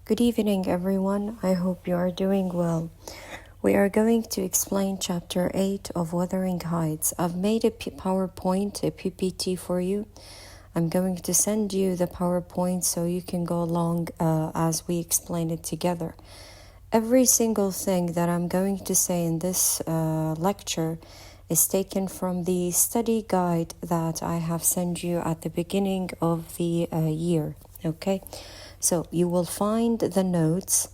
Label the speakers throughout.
Speaker 1: Good evening, everyone. I hope you are doing well. We are going to explain Chapter 8 of Wuthering Heights. I've made a PowerPoint, a PPT for you. I'm going to send you the PowerPoint so you can go along as we explain it together. Every single thing that I'm going to say in this lecture is taken from the study guide that I have sent you at the beginning of the year. Okay, so you will find the notes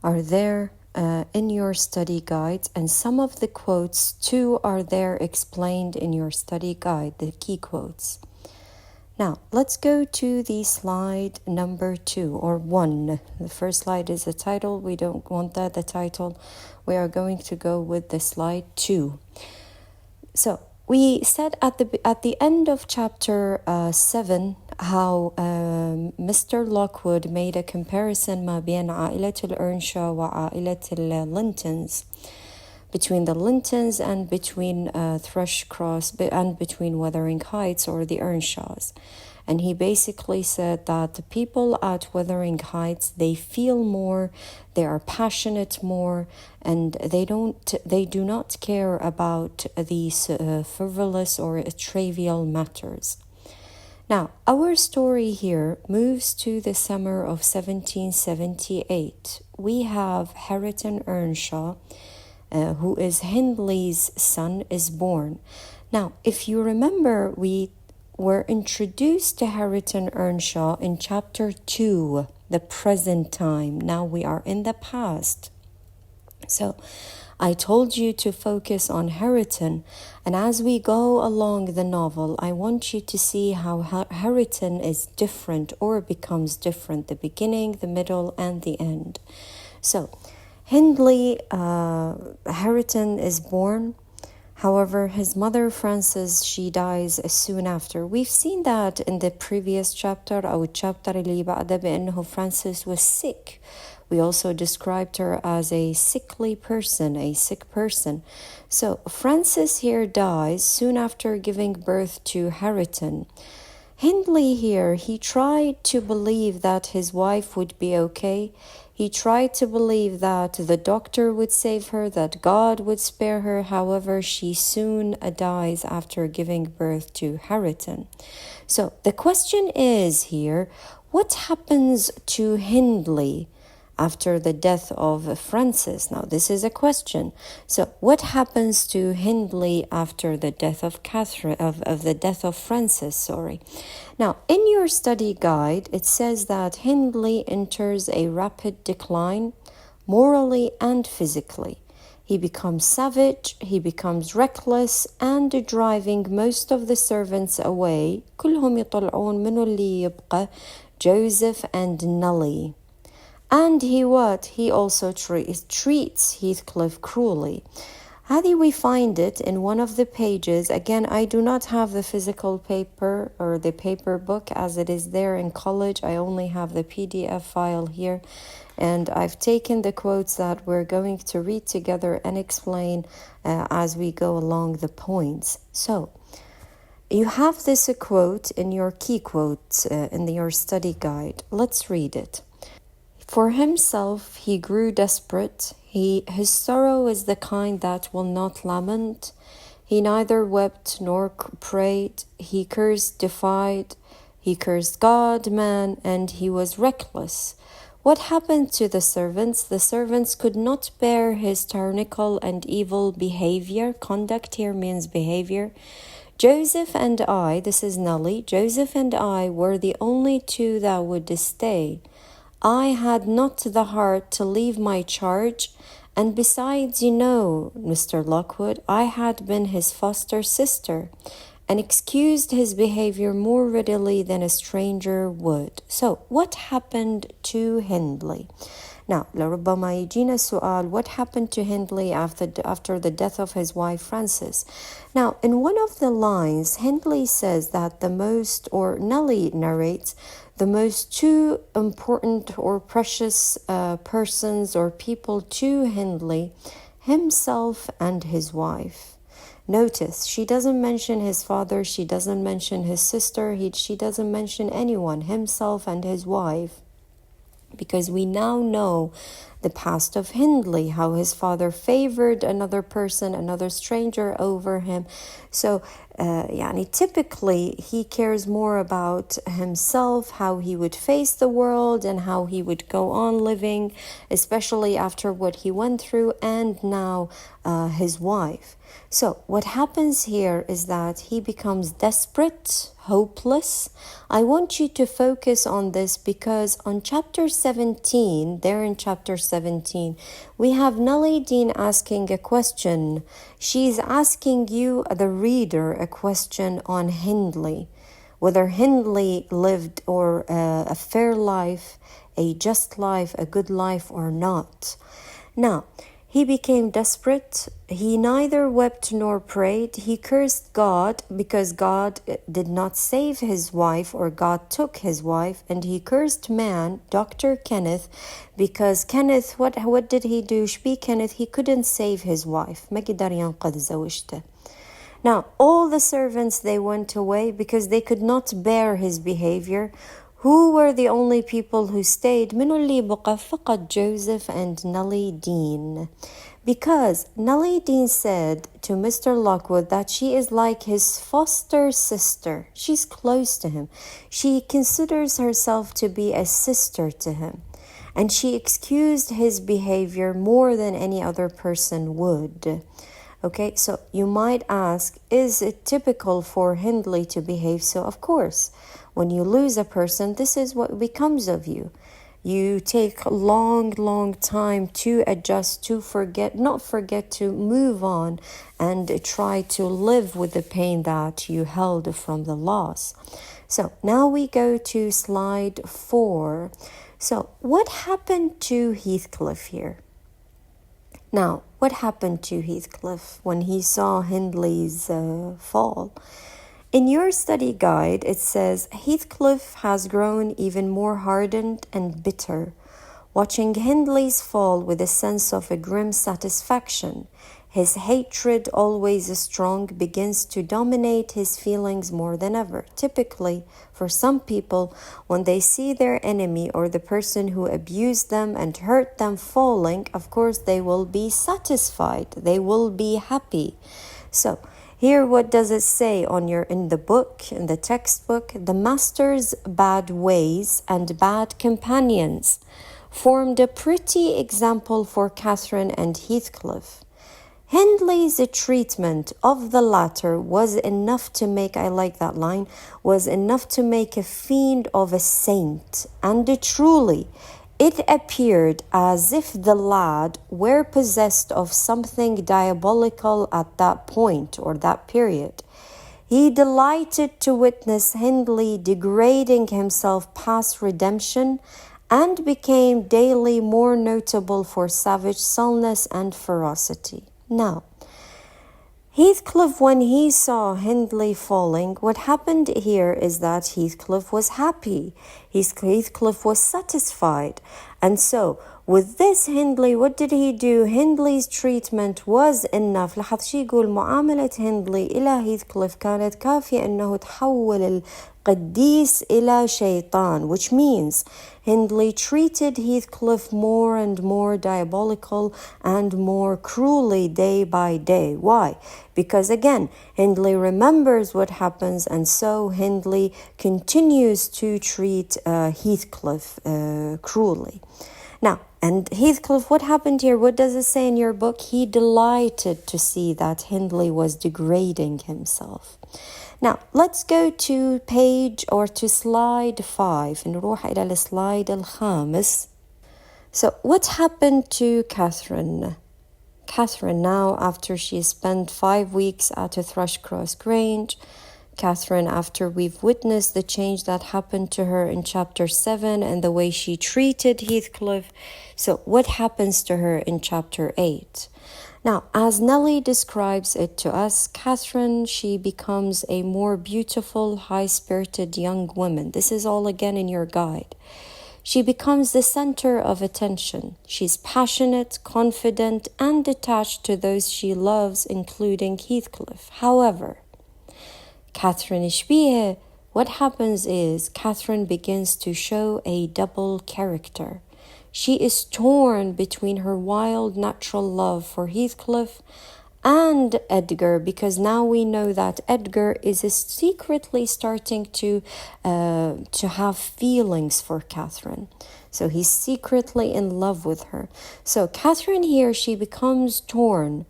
Speaker 1: are there in your study guide, and some of the quotes too are there explained in your study guide, the key quotes. Now, let's go to the slide number 2 or 1. The first slide is the title. We don't want that, the title. We are going to go with the slide 2. So, we said at the end of chapter 7 how Mr. Lockwood made a comparison ما بين عائلة الأرنشة وعائلة اللينتons, between the Lintons and between Thrushcross and between Wuthering Heights or the Earnshaws. And he basically said that the people at Wuthering Heights, they feel more, they are passionate more, and they do not care about these frivolous or trivial matters. Now, our story here moves to the summer of 1778. We have Hareton Earnshaw, who is Hindley's son, is born. Now, if you remember, we were introduced to Hareton Earnshaw in chapter 2, the present time. Now we are in the past. So I told you to focus on Hareton, and as we go along the novel, I want you to see how Hareton is different or becomes different, the beginning, the middle, and the end. So Hindley, Hareton is born. However, his mother, Frances, she dies soon after. We've seen that in the previous chapter, أو الchapter اللي بعده, بأنه Frances was sick. We also described her as a sickly person, a sick person. So Frances here dies soon after giving birth to Hareton. Hindley here, he tried to believe that his wife would be okay. He tried to believe that the doctor would save her, that God would spare her. However, she soon dies after giving birth to Hareton. So the question is here, what happens to Hindley after the death of Frances? Now, this is a question. So, what happens to Hindley after the death of the death of Frances? Sorry. Now, in your study guide, it says that Hindley enters a rapid decline, morally and physically. He becomes savage, he becomes reckless, and driving most of the servants away. كلهم يطلعون منو اللي يبقى؟ Joseph and Nellie. And he also treats Heathcliff cruelly. هذه we find it in one of the pages. Again, I do not have the physical paper or the paper book as it is there in college. I only have the PDF file here. And I've taken the quotes that we're going to read together and explain as we go along the points. So, you have this quote in your key quotes in your study guide. Let's read it. For himself, he grew desperate. His sorrow is the kind that will not lament. He neither wept nor prayed. He defied. He cursed God, man, and he was reckless. What happened to the servants? The servants could not bear his tyrannical and evil behavior. Conduct here means behavior. Joseph and I, this is Nellie, Joseph and I were the only two that would stay. I had not the heart to leave my charge, and besides, you know, Mr. Lockwood, I had been his foster sister, and excused his behavior more readily than a stranger would. So, what happened to Hindley? Now, لربما يجينا السؤال, what happened to Hindley after the death of his wife Frances? Now, in one of the lines, Hindley says that Nellie narrates, the most two important or precious persons or people to Hindley, himself and his wife. Notice, she doesn't mention his father, she doesn't mention his sister, she doesn't mention anyone, himself and his wife. because we now know the past of Hindley, how his father favored another person, another stranger over him. So, typically he cares more about himself, how he would face the world and how he would go on living, especially after what he went through, and now his wife. So what happens here is that he becomes desperate, hopeless. I want you to focus on this because on chapter 17, there in chapter 17, we have Nelly Dean asking a question. She's asking you, the reader, a question on Hindley, whether Hindley lived or a fair life, a just life, a good life or not. Now, he became desperate. He neither wept nor prayed. He cursed God because God did not save his wife, or God took his wife. And he cursed man, Dr. Kenneth, because Kenneth, what did he do? Kenneth, he couldn't save his wife. ما قدر ينقذ زوجته. Now, all the servants, they went away because they could not bear his behavior. Who were the only people who stayed? من اللي بقى فقط Joseph and Nelly Dean. Because Nelly Dean said to Mr. Lockwood that she is like his foster sister. She's close to him. She considers herself to be a sister to him. And she excused his behavior more than any other person would. Okay, so you might ask, is it typical for Hindley to behave so? Of course. When you lose a person, this is what becomes of you. You take a long time to adjust, to not forget to move on and try to live with the pain that you held from the loss. So now we go to slide 4. So what happened to Heathcliff here? Now, what happened to Heathcliff when he saw Hindley's fall? In your study guide, it says, Heathcliff has grown even more hardened and bitter, watching Hindley's fall with a sense of a grim satisfaction. His hatred, always strong, begins to dominate his feelings more than ever. Typically, for some people, when they see their enemy or the person who abused them and hurt them falling, of course, they will be satisfied. They will be happy. So, here, what does it say in the book, in the textbook? The master's bad ways and bad companions formed a pretty example for Catherine and Heathcliff. Hindley's treatment of the latter was enough to make, I like that line, was enough to make a fiend of a saint. And truly, it appeared as if the lad were possessed of something diabolical at that point or that period. He delighted to witness Hindley degrading himself past redemption and became daily more notable for savage sullenness and ferocity. Now, Heathcliff, when he saw Hindley falling, what happened here is that Heathcliff was happy. Heathcliff was satisfied. And so, with this Hindley, what did he do? Hindley's treatment was enough. لاحظ شي يقول معاملة هندلي إلى هيثكليف كانت كافية أنه تحول القديس إلى شيطان, which means Hindley treated Heathcliff more and more diabolical and more cruelly day by day. Why? Because again, Hindley remembers what happens, and so Hindley continues to treat Heathcliff cruelly. Now, and Heathcliff, what happened here? What does it say in your book? He delighted to see that Hindley was degrading himself. Now, let's go to page or to slide 5. نروح إلى السلايد الخامس. So, what happened to Catherine? Catherine now, after she spent 5 weeks at Thrushcross Grange, Catherine, after we've witnessed the change that happened to her in chapter 7 and the way she treated Heathcliff. So what happens to her in chapter 8? Now, as Nelly describes it to us, Catherine, she becomes a more beautiful, high-spirited young woman. This is all again in your guide. She becomes the center of attention. She's passionate, confident, and attached to those she loves, including Heathcliff. However, Catherine إيش بيها what happens is Catherine begins to show a double character. She is torn between her wild natural love for Heathcliff and Edgar, because now we know that Edgar is secretly starting to have feelings for Catherine. So he's secretly in love with her. So Catherine here, she becomes torn.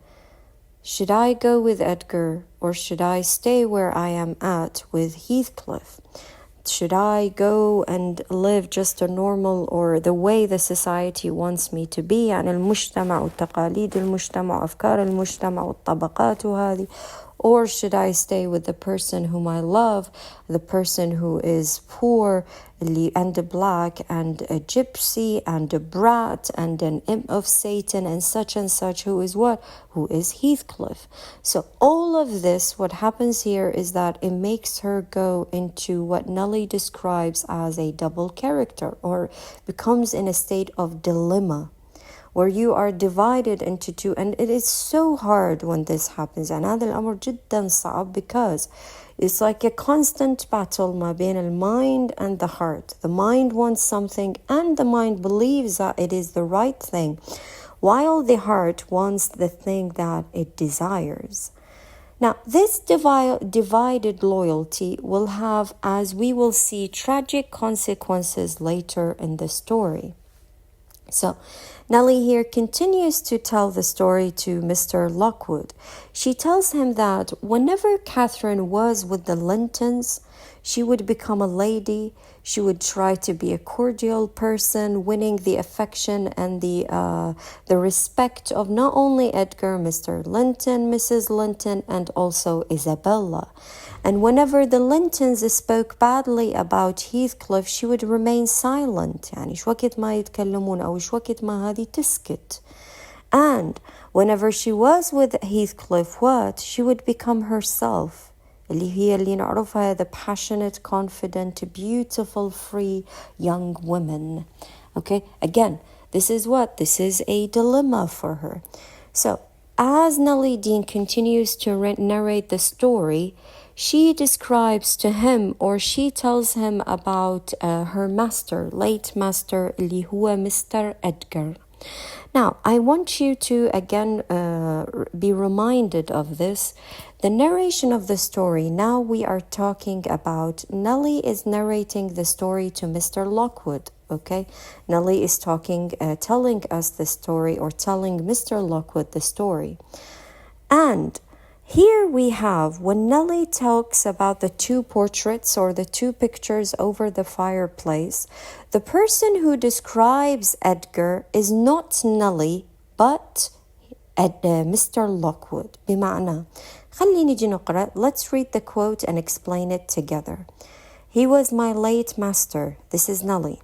Speaker 1: Should I go with Edgar, or should I stay where I am at with Heathcliff? Should I go and live just a normal, or the way the society wants me to be, يعني المجتمع وتقاليد المجتمع وأفكار المجتمع والطبقات وهذه, or should I stay with the person whom I love, the person who is poor and a black and a gypsy and a brat and an imp of Satan and such, who is what? Who is Heathcliff. So all of this, what happens here is that it makes her go into what Nelly describes as a double character, or becomes in a state of dilemma, where you are divided into two. And it is so hard when this happens. And هذا الأمر جدا صعب, because it's like a constant battle ما بين المind and the heart. The mind wants something, and the mind believes that it is the right thing, while the heart wants the thing that it desires. Now, this divided loyalty will have, as we will see, tragic consequences later in the story. So Nelly here continues to tell the story to Mr. Lockwood. She tells him that whenever Catherine was with the Lintons, she would become a lady. She would try to be a cordial person, winning the affection and the respect of not only Edgar, Mr. Linton, Mrs. Linton, and also Isabella. And whenever the Lintons spoke badly about Heathcliff, she would remain silent. يعني شو وقت ما يتكلمون أو شو وقت ما هذه تسكت. And whenever she was with Heathcliff, what? She would become herself. اللي نعرفها, the passionate, confident, beautiful, free young woman. Okay, again, this is what? This is a dilemma for her. So, as Nelly Dean continues to narrate the story, she describes to him, or she tells him about her master, late master, اللي هو Mr. Edgar. Now, I want you to again be reminded of this. The narration of the story, now we are talking about, Nelly is narrating the story to Mr. Lockwood, okay? Nelly is telling us the story, or telling Mr. Lockwood the story. And here we have, when Nelly talks about the two portraits, or the two pictures over the fireplace, the person who describes Edgar is not Nelly, but Mr. Lockwood. بمعنى, خلينا نجي نقرأ. Let's read the quote and explain it together. He was my late master. This is Nelly.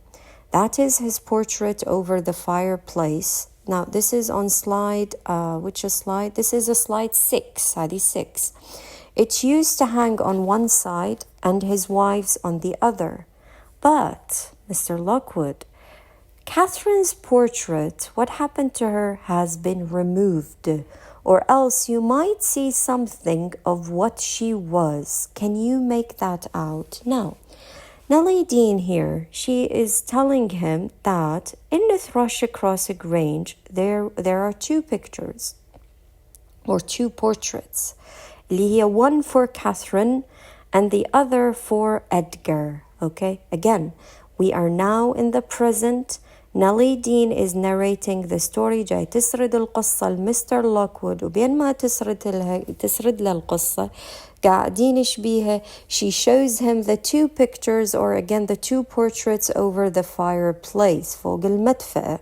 Speaker 1: That is his portrait over the fireplace. Now, this is on slide, which is slide? This is a slide 6, هذه 6. It used to hang on one side and his wife's on the other. But, Mr. Lockwood, Catherine's portrait, what happened to her, has been removed, or else you might see something of what she was. Can you make that out? Now, Nelly Dean here, she is telling him that in the Thrush Across a Grange, there are two pictures, or two portraits. اللي هي one for Catherine and the other for Edgar. Okay, again, we are now in the present. Nelly Dean is narrating the story. جاي تسرد القصة لمستر لوكوود، وبين ما تسرد له القصة قاعدين بيها. She shows him the two pictures, or again the two portraits over the fireplace فوق المدفأة.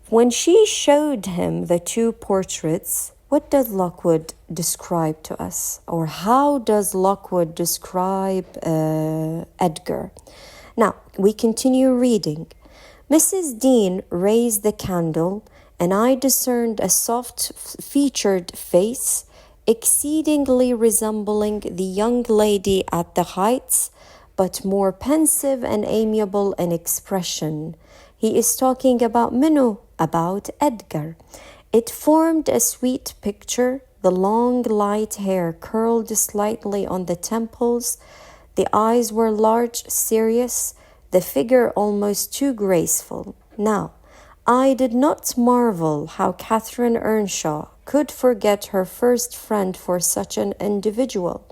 Speaker 1: When she showed him the two portraits, what does Lockwood describe to us? Or how does Lockwood describe Edgar? Now, we continue reading. Mrs. Dean raised the candle, and I discerned a soft-featured face, exceedingly resembling the young lady at the Heights, but more pensive and amiable in expression. He is talking about Minnow, about Edgar. It formed a sweet picture, the long light hair curled slightly on the temples, The eyes were large, serious, the figure almost too graceful. Now, I did not marvel how Catherine Earnshaw could forget her first friend for such an individual.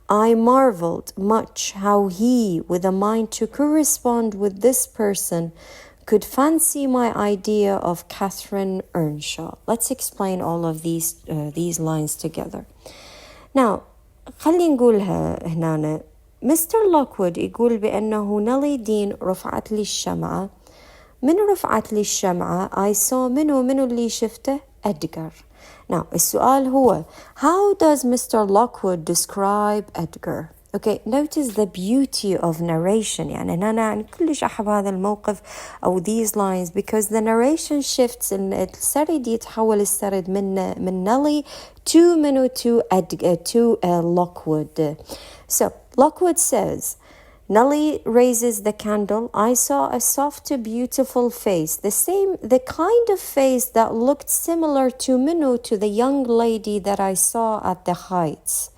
Speaker 1: I marveled much how he, with a mind to correspond with this person, could fancy my idea of Catherine Earnshaw. Let's explain all of these lines together. Now, خلي نقولها هنا. مستر لوكوود يقول بأنه نيلي دين رفعت لي الشمعة. من رفعت لي الشمعة I saw منو اللي شفته Edgar. Now, السؤال هو how does Mr. Lockwood describe Edgar? Okay, notice the beauty of narration. يعني أنا كلش أحب هذا الموقف أو these lines because the narration shifts and السرد يتحول السرد من Nelly to منو to Lockwood. So Lockwood says, Nelly raises the candle. I saw a soft, beautiful face, the kind of face that looked similar to Minu, to the young lady that I saw at the Heights.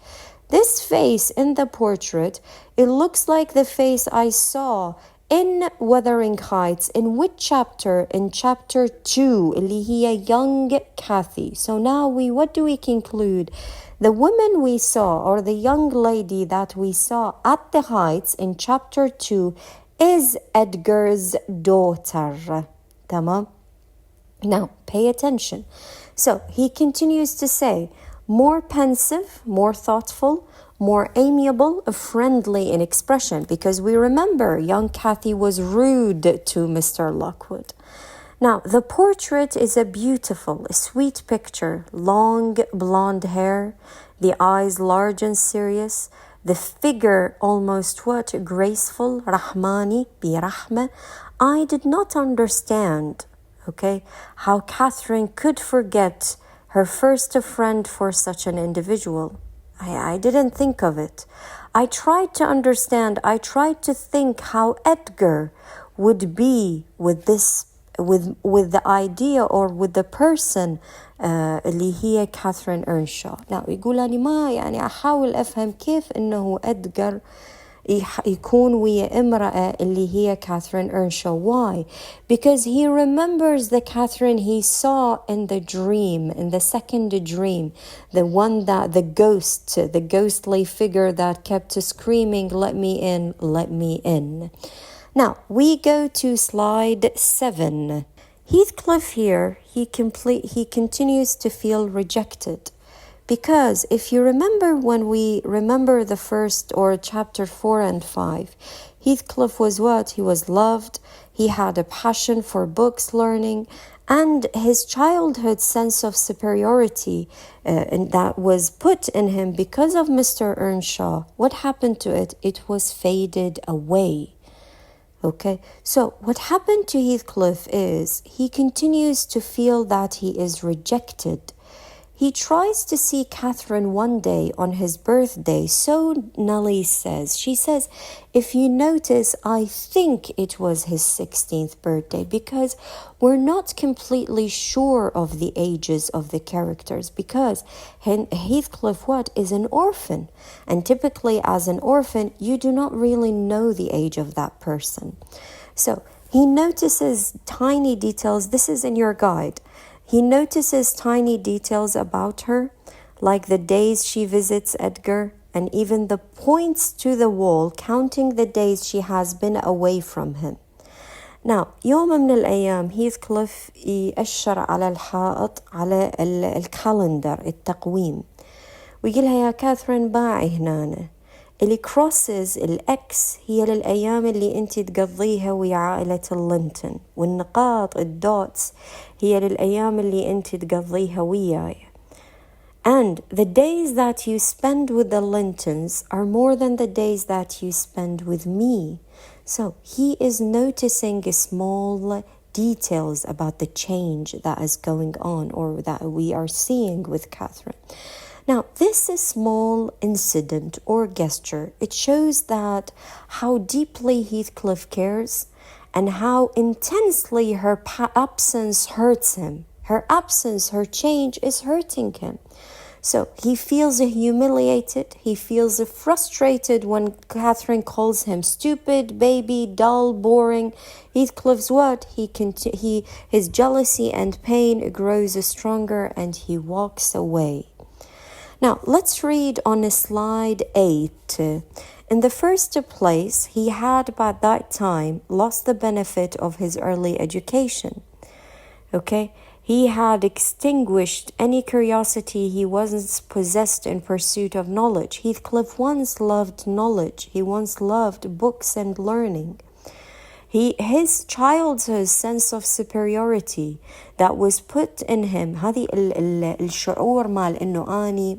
Speaker 1: This face in the portrait, it looks like the face I saw in Wuthering Heights. In which chapter? In chapter 2, اللي هي young Kathy. So now what do we conclude? The woman we saw, or the young lady that we saw at the Heights in chapter 2, is Edgar's daughter. Tamam? Now, pay attention. So, he continues to say, more pensive, more thoughtful, more amiable, friendly in expression, because we remember young Kathy was rude to Mr. Lockwood. Now, the portrait is a beautiful, sweet picture. Long blonde hair, the eyes large and serious, the figure almost graceful, rahmani, birahma. I did not understand, how Catherine could forget her first friend for such an individual. I didn't think of it. I tried to understand, I tried to think how Edgar would be with the idea or with the person اللي هي كاثرين إرنشاو. Now يقول أنا ما أحاول أفهم كيف إنه إدغار يكون ويا امرأة اللي هي Catherine Earnshaw. Why? Because he remembers the Catherine he saw in the dream, in the second dream, the one that the ghostly figure that kept screaming, let me in, let me in. Now, we go to slide 7. Heathcliff here, he continues to feel rejected. Because if you remember when we remember the first or chapter 4 and 5, Heathcliff was what? He was loved, he had a passion for books learning, and his childhood sense of superiority and that was put in him because of Mr. Earnshaw. What happened to it? It was faded away. Okay, so what happened to Heathcliff is he continues to feel that he is rejected. He tries to see Catherine one day on his birthday, so Nellie says. She says, if you notice, I think it was his 16th birthday because we're not completely sure of the ages of the characters because Heathcliff is an orphan. And typically as an orphan, you do not really know the age of that person. So he notices tiny details. This is in your guide. He notices tiny details about her, like the days she visits Edgar, and even the points to the wall, counting the days she has been away from him. Now, يوم من الأيام Heathcliff يأشر على الحائط على الكالندر التقويم ويقولها يا كاثرين باعي هنا. اللي crosses الأكس هي للأيام اللي أنت تقضيها ويا عائلة اللينتون والنقاط الدوتس هي للأيام اللي أنت تقضيها وياي. And the days that you spend with the Lintons are more than the days that you spend with me. So he is noticing small details about the change that is going on or that we are seeing with Catherine. Now, this small incident or gesture, it shows that how deeply Heathcliff cares and how intensely her absence hurts him. Her absence, her change is hurting him. So he feels humiliated. He feels frustrated when Catherine calls him stupid, baby, dull, boring. Heathcliff's what? His jealousy and pain grows stronger and he walks away. Now, let's read on slide 8. In the first place, he had by that time lost the benefit of his early education. Okay? He had extinguished any curiosity he once possessed in pursuit of knowledge. Heathcliff once loved knowledge. He once loved books and learning. His childhood sense of superiority that was put in him, هذه الشعور مال إنه أني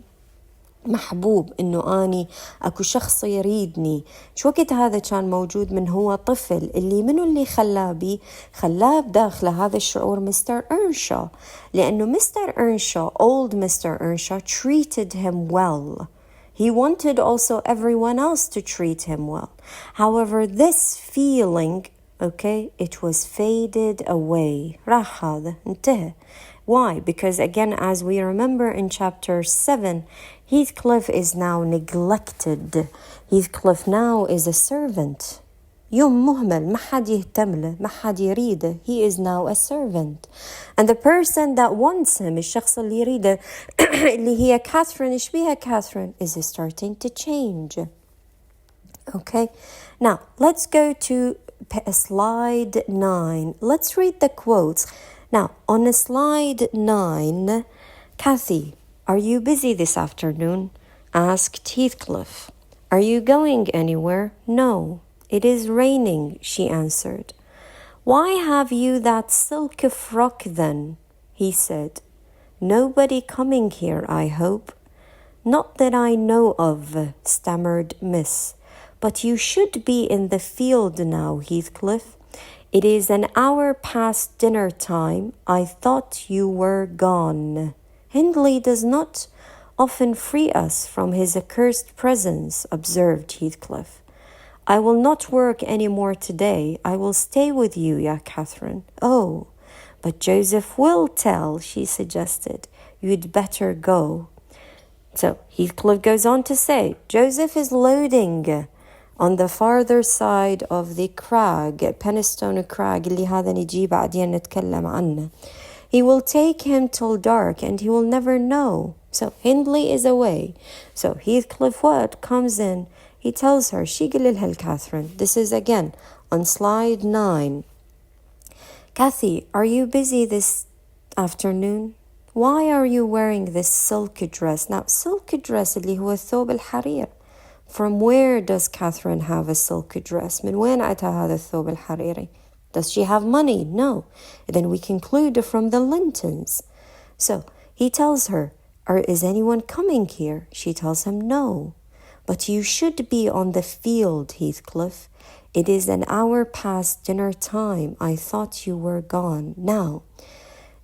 Speaker 1: محبوب، إنه أني أكو شخص يريدني، شو وقت هذا كان موجود من هو طفل. منو اللي خلاه بداخله هذا الشعور؟ مستر إرنشا، لأنه مستر إرنشا old Mr. Earnshaw treated him well. He wanted also everyone else to treat him well. However, this feeling, okay, it was faded away. راح هذا انتهى. Why? Because again, as we remember in chapter 7, Heathcliff is now neglected. Heathcliff now is a servant. يوم مهمل، ما حد يهتم له، ما حد يريده. He is now a servant. And the person that wants him, الشخص اللي يريده اللي هي Catherine، إيش بيها Catherine, is starting to change. Okay, now let's go to slide 9. Let's read the quotes. Now, on slide 9, Cathy, are you busy this afternoon? Asked Heathcliff. Are you going anywhere? No, it is raining, she answered. Why have you that silk frock then? He said. Nobody coming here, I hope. Not that I know of, stammered Miss. But you should be in the field now, Heathcliff. It is an hour past dinner time. I thought you were gone. Hindley does not often free us from his accursed presence, observed Heathcliff. I will not work any more today. I will stay with you, Catherine. Oh, but Joseph will tell, she suggested. You'd better go. So Heathcliff goes on to say, Joseph is loading on the farther side of the crag, Penistone Crag, اللي هذا نجي بعدين نتكلم عنه. He will take him till dark and he will never know. So Hindley is away. So Heathcliff what comes in, he tells her, شي قل لها Catherine. This is again on slide 9. Cathy, are you busy this afternoon? Why are you wearing this silk dress? Now, silk dress اللي هو الثوب الحرير. From where does Catherine have a silk dress? من وين أتى هذا الثوب الحريري? Does she have money? No. Then we conclude from the Lintons. So he tells her, is anyone coming here? She tells him no. But you should be on the field, Heathcliff. It is an hour past dinner time. I thought you were gone. Now,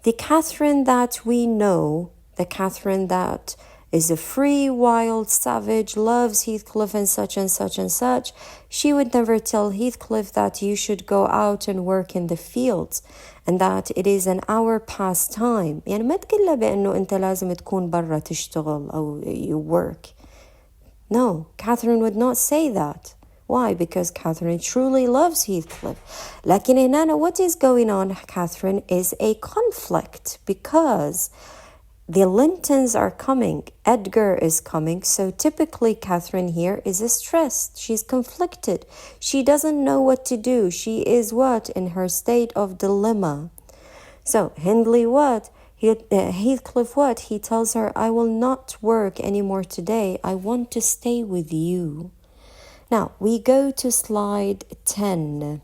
Speaker 1: the Catherine that we know, the Catherine that is a free, wild, savage, loves Heathcliff and such and such and such, she would never tell Heathcliff that you should go out and work in the fields and that it is an hour past time. يعني ما تقول له بأنه أنت لازم تكون برا تشتغل أو you work. No, Catherine would not say that. Why? Because Catherine truly loves Heathcliff. لكن هنا what is going on, Catherine, is a conflict because the Lintons are coming. Edgar is coming. So typically Catherine here is stressed. She's conflicted. She doesn't know what to do. She is what? In her state of dilemma. So Hindley what? Heathcliff what? He tells her, I will not work anymore today. I want to stay with you. Now we go to slide 10.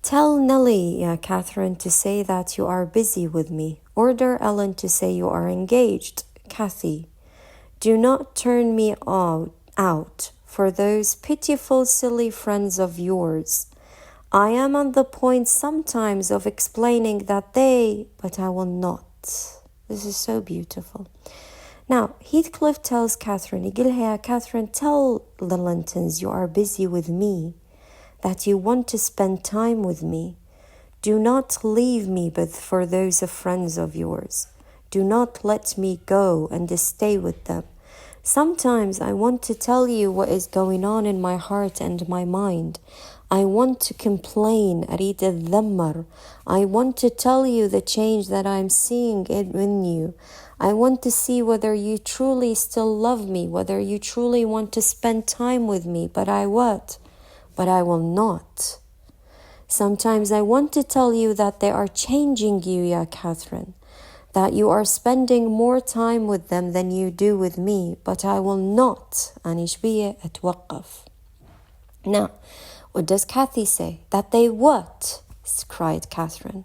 Speaker 1: Tell Nellie, Catherine, to say that you are busy with me. Order Ellen to say you are engaged. Cathy, do not turn me out for those pitiful, silly friends of yours. I am on the point sometimes of explaining that but I will not. This is so beautiful. Now, Heathcliff tells Catherine, يقولها, Catherine, tell the Lintons you are busy with me, that you want to spend time with me. Do not leave me but for those friends of yours. Do not let me go and stay with them. Sometimes I want to tell you what is going on in my heart and my mind. I want to complain, أريد أتذمر. I want to tell you the change that I'm seeing in you. I want to see whether you truly still love me, whether you truly want to spend time with me, but I what? But I will not. Sometimes I want to tell you that they are changing you, Ya Catherine, that you are spending more time with them than you do with me, but I will not. أنا شبيه أتوقف. Now, what does Kathy say? That they what? Cried Catherine,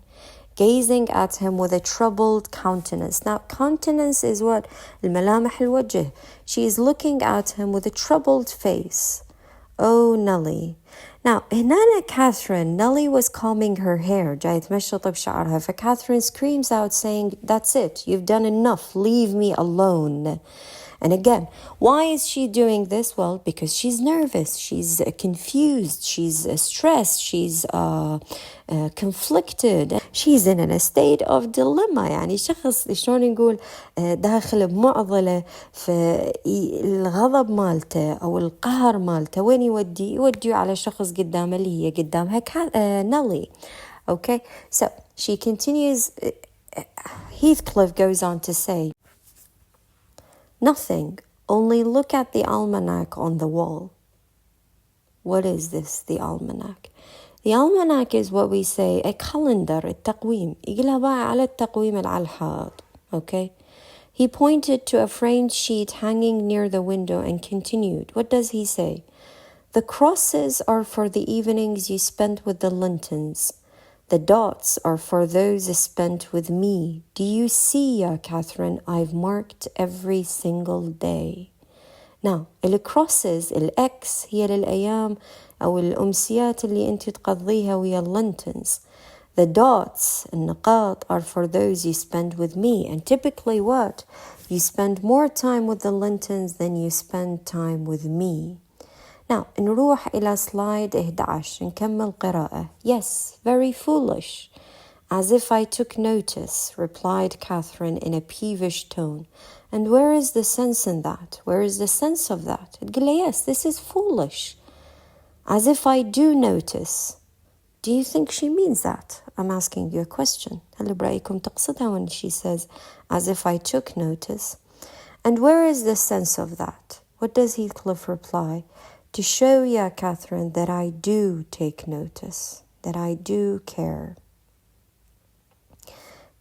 Speaker 1: gazing at him with a troubled countenance. Now, countenance is what? الملامح الوجه. She is looking at him with a troubled face. Oh, Nelly. Now, هنا Catherine, Nelly was combing her hair. جاي تمشط بشعرها. فCatherine screams out saying, that's it. You've done enough. Leave me alone. And again, why is she doing this? Well, because she's nervous, she's confused, she's stressed, she's conflicted. She's in a state of dilemma. يعني شخص شلون نقول داخل بمعضلة في الغضب مالته أو القهر مالته وين يوديه على شخص قدامه اللي هي قدامها Nelly. Okay, so she continues. Heathcliff goes on to say, nothing, only look at the almanac on the wall. What is this, the almanac? The almanac is what we say, a calendar, التقويم. يقولها بقى على التقويم على الحائط. Okay? He pointed to a framed sheet hanging near the window and continued. What does he say? The crosses are for the evenings you spent with the Lintons. The dots are for those spent with me. Do you see, Ya Catherine? I've marked every single day. Now, الكروسز الإكس هي للأيام أو الأمسيات اللي أنت تقضيها ويا اللينتونز. The dots, النقاط, are for those you spend with me. And typically what? You spend more time with the Lintons than you spend time with me. Now, نروح إلى slide 11 نكمل قراءة. Yes, very foolish. As if I took notice, replied Catherine in a peevish tone. And where is the sense in that? Where is the sense of that? تقول لي, yes, this is foolish. As if I do notice. Do you think she means that? I'm asking you a question. هل برأيكم تقصدها when she says, as if I took notice? And where is the sense of that? What does Heathcliff reply? To show, Ya Catherine, that I do take notice, that I do care.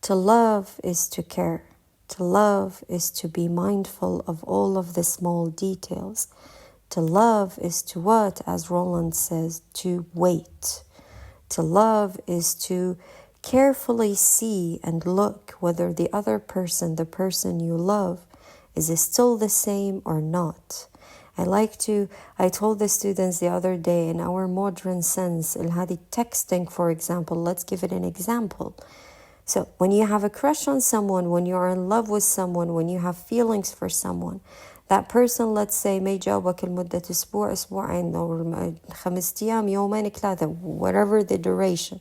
Speaker 1: To love is to care. To love is to be mindful of all of the small details. To love is to what, as Roland says, to wait. To love is to carefully see and look whether the other person, the person you love, is still the same or not. I told the students the other day, in our modern sense, هذه texting, for example, let's give it an example. So when you have a crush on someone, when you are in love with someone, when you have feelings for someone, that person, let's say, ما يجاوبك لمدة أسبوع أسبوعين أو 5 أيام يومين 3, whatever the duration.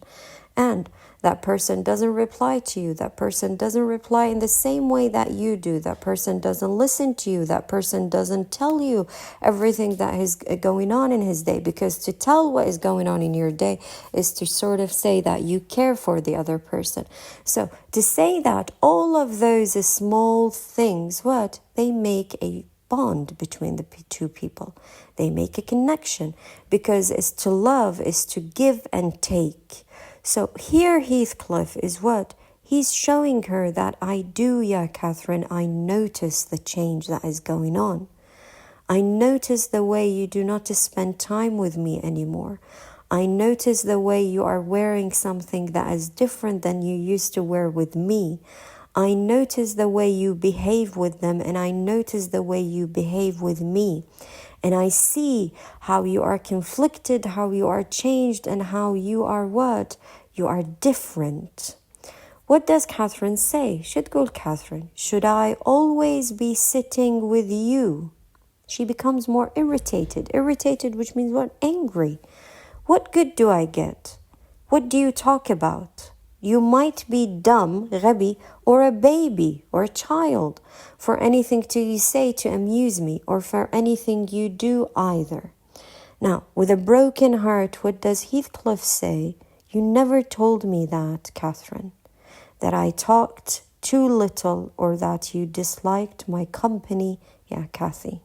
Speaker 1: And that person doesn't reply to you. That person doesn't reply in the same way that you do. That person doesn't listen to you. That person doesn't tell you everything that is going on in his day. Because to tell what is going on in your day is to sort of say that you care for the other person. So to say that all of those small things, what? They make a bond between the two people. They make a connection. Because it's to love is to give and take. So here Heathcliff is what? He's showing her that I do, Ya Catherine, I notice the change that is going on. I notice the way you do not spend time with me anymore. I notice the way you are wearing something that is different than you used to wear with me. I notice the way you behave with them, and I notice the way you behave with me. And I see how you are conflicted, how you are changed, and how you are what? You are different. What does Catherine say? Should go Catherine. Should I always be sitting with you? She becomes more irritated. Irritated, which means what? Angry. What good do I get? What do you talk about? You might be dumb, غبي, or a baby or a child for anything you say to amuse me or for anything you do either. Now, with a broken heart, what does Heathcliff say? You never told me that, Catherine, that I talked too little or that you disliked my company, يا Cathy.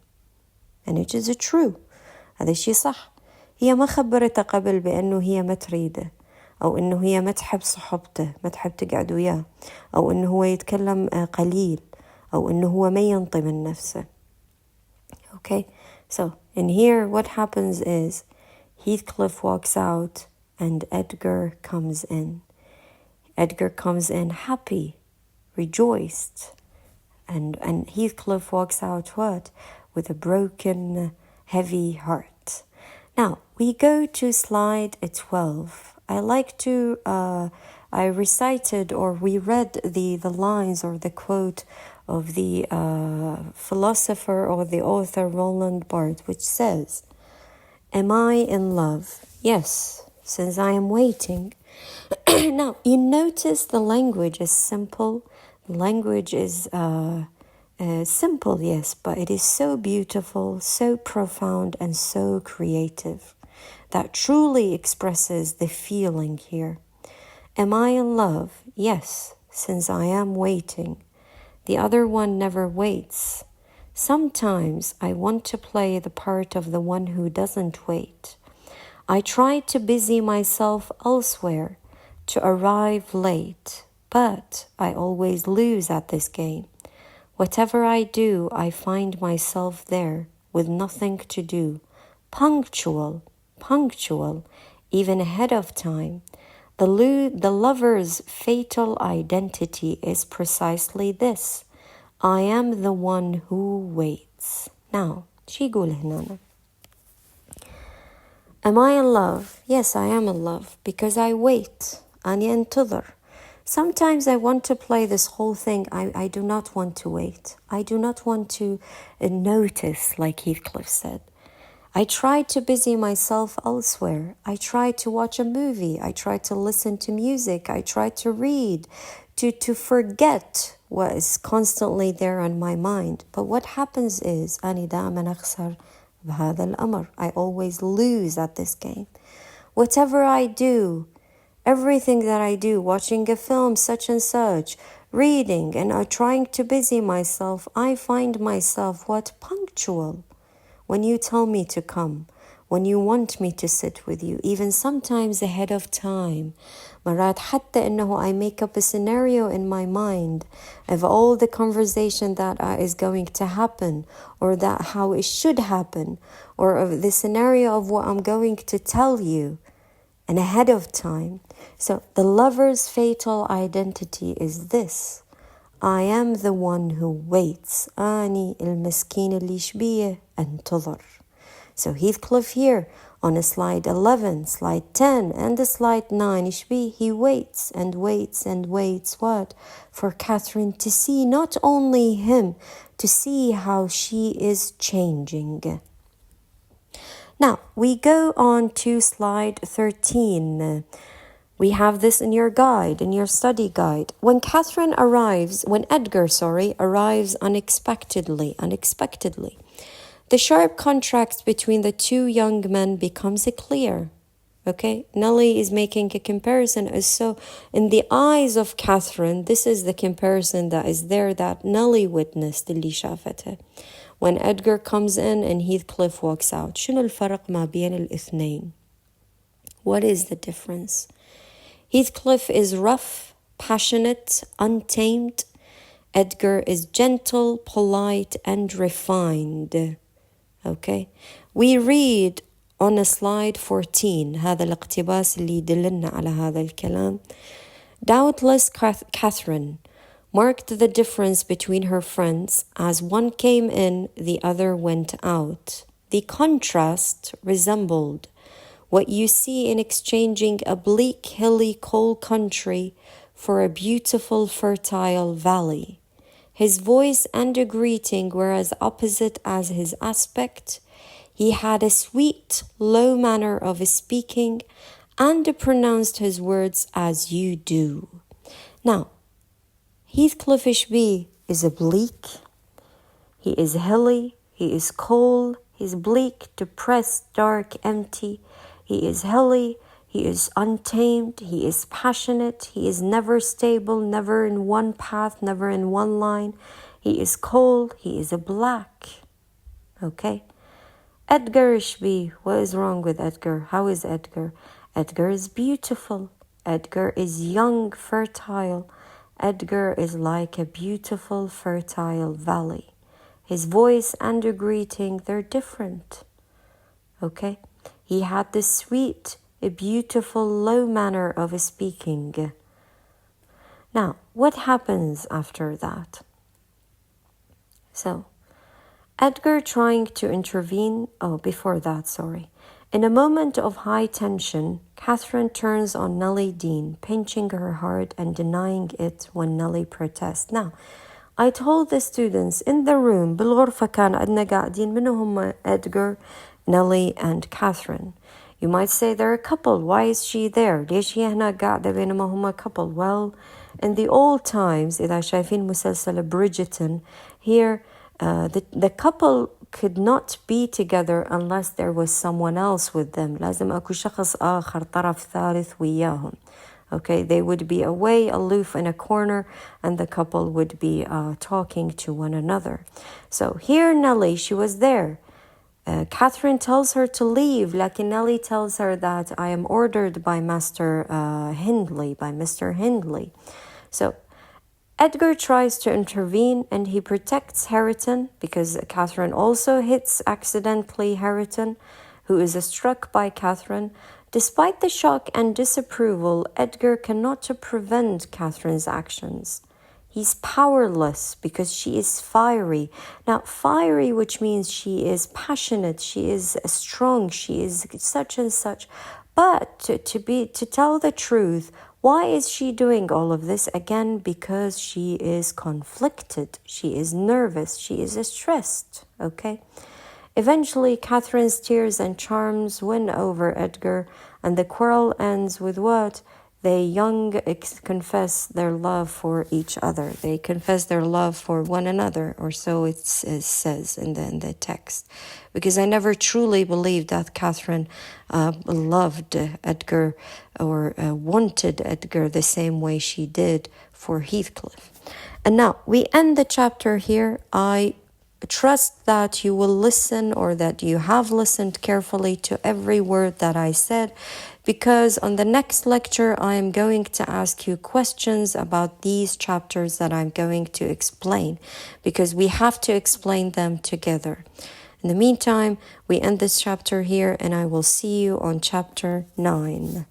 Speaker 1: And it is true. هذا الشيء صح. هي ما خبرته قبل بأنه هي ما تريده أو أنه هي ما تحب صحبته ما تحب تقعد وياه أو أنه هو يتكلم قليل أو أنه هو ما ينطي من نفسه. Okay, so in here what happens is Heathcliff walks out and Edgar comes in. Edgar comes in happy, rejoiced, and Heathcliff walks out what? With a broken, heavy heart. Now, we go to slide 12. I like to, I recited or we read the lines or the quote of the philosopher or the author Roland Barthes, which says, am I in love? Yes, since I am waiting. Now, you notice the language is simple. The language is simple, yes, but it is so beautiful, so profound, and so creative that truly expresses the feeling here. Am I in love? Yes, since I am waiting. The other one never waits. Sometimes I want to play the part of the one who doesn't wait. I try to busy myself elsewhere, to arrive late, but I always lose at this game. Whatever I do, I find myself there with nothing to do, punctual, even ahead of time. The lover's fatal identity is precisely this. I am the one who waits. Now, شو يقول هنا? Am I in love? Yes, I am in love because I wait. أني أنتظر. Sometimes I want to play this whole thing. I do not want to wait. I do not want to notice, like Heathcliff said. I try to busy myself elsewhere. I try to watch a movie. I try to listen to music. I try to read, to forget what is constantly there on my mind. But what happens is, أني دائما أخسر بهذا الأمر. I always lose at this game. Whatever I do, everything that I do, watching a film such and such, reading and trying to busy myself, I find myself what? Punctual. When you tell me to come, when you want me to sit with you, even sometimes ahead of time. مرات حتى إنه I make up a scenario in my mind of all the conversation that is going to happen or that how it should happen or of the scenario of what I'm going to tell you and ahead of time. So the lover's fatal identity is this. I am the one who waits. أني المسكين اللي يشبيه أنتظر. So Heathcliff here on a slide 11, slide 10 and the slide 9 يشبيه, he waits and waits and waits what? For Catherine to see not only him, to see how she is changing. Now, we go on to slide 13. We have this in your guide, in your study guide. When Edgar arrives unexpectedly, the sharp contrast between the two young men becomes clear. Okay, Nellie is making a comparison. So in the eyes of Catherine, this is the comparison that is there that Nellie witnessed اللي شافته. When Edgar comes in and Heathcliff walks out. شنو الفرق ما بين الاثنين? What is the difference? Heathcliff is rough, passionate, untamed. Edgar is gentle, polite, and refined. Okay? We read on a slide 14 هذا الاقتباس اللي يدلنا على هذا الكلام. Doubtless Catherine marked the difference between her friends as one came in, the other went out. The contrast resembled what you see in exchanging a bleak, hilly, cold country for a beautiful, fertile valley. His voice and a greeting were as opposite as his aspect. He had a sweet, low manner of speaking and pronounced his words as you do. Now, Heathcliff Ishbee is bleak, he is hilly, he is cold, he is bleak, depressed, dark, empty. He is hilly, he is untamed, he is passionate, he is never stable, never in one path, never in one line. He is cold, he is black. Okay? Edgar Ishbee, what is wrong with Edgar? How is Edgar? Edgar is beautiful. Edgar is young, fertile. Edgar is like a beautiful, fertile valley. His voice and a greeting, they're different. Okay? He had this sweet, a beautiful, low manner of speaking. Now, what happens after that? So, Edgar trying to intervene. Before that, sorry. In a moment of high tension, Catherine turns on Nellie Dean, pinching her heart and denying it when Nellie protests. Now, I told the students in the room, بالغرفة كان عندنا قاعدين منو هم Edgar, Nellie and Catherine. You might say they're a couple. Why is she there? ليش هي هنا قاعدة بينما هم couple? Well, in the old times, إذا شايفين مسلسل Bridgerton, here the couple could not be together unless there was someone else with them. لازم أكو شخص آخر طرف ثالث وياهم. Okay, they would be away, aloof in a corner, and the couple would be talking to one another. So here Nellie, she was there. Catherine tells her to leave, like Nellie tells her that I am ordered by Master Hindley, by Mr. Hindley. So Edgar tries to intervene and he protects Hareton because Catherine also hits accidentally Hareton, who is struck by Catherine. Despite the shock and disapproval, Edgar cannot prevent Catherine's actions. He's powerless because she is fiery. Now, fiery, which means she is passionate, she is strong, she is such and such. But to tell the truth, why is she doing all of this? Again, because she is conflicted, she is nervous, she is stressed, okay? Eventually, Catherine's tears and charms win over Edgar, and the quarrel ends with what? They young confess their love for each other. They confess their love for one another, or so it says in the text. Because I never truly believed that Catherine loved Edgar or wanted Edgar the same way she did for Heathcliff. And now, we end the chapter here. I trust that you will listen, or that you have listened carefully to every word that I said, because on the next lecture I am going to ask you questions about these chapters that I'm going to explain, because we have to explain them together. In the meantime, we end this chapter here, and I will see you on chapter 9.